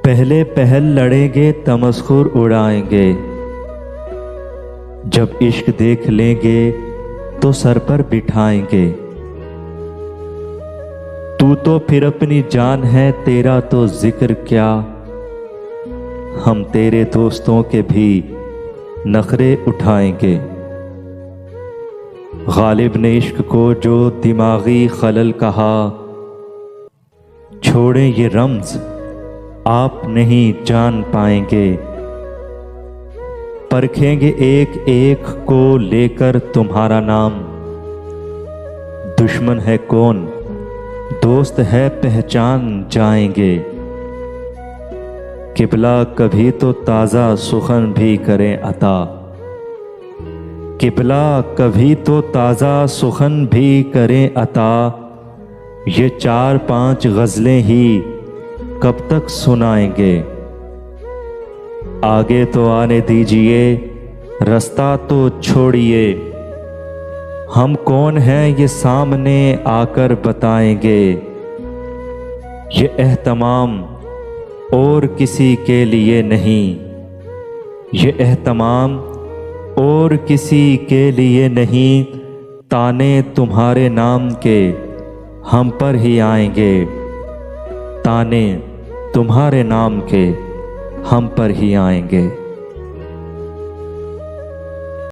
पहले पहल लड़ेंगे तमस्खुर उड़ाएंगे, जब इश्क देख लेंगे तो सर पर बिठाएंगे। तू तो फिर अपनी जान है, तेरा तो जिक्र क्या, हम तेरे दोस्तों के भी नखरे उठाएंगे। गालिब ने इश्क को जो दिमागी खलल कहा, छोड़ें ये रम्ज आप नहीं जान पाएंगे। परखेंगे एक एक को लेकर तुम्हारा नाम, दुश्मन है कौन दोस्त है पहचान जाएंगे। किबला कभी तो ताज़ा सुखन भी करें अता, किबला कभी तो ताज़ा सुखन भी करें अता। ये 4-5 गज़लें ही कब तक सुनाएंगे। आगे तो आने दीजिए रास्ता तो छोड़िए, हम कौन हैं ये सामने आकर बताएंगे। ये एहतमाम और किसी के लिए नहीं, ये एहतमाम और किसी के लिए नहीं। ताने तुम्हारे नाम के हम पर ही आएंगे, ताने तुम्हारे नाम के हम पर ही आएंगे।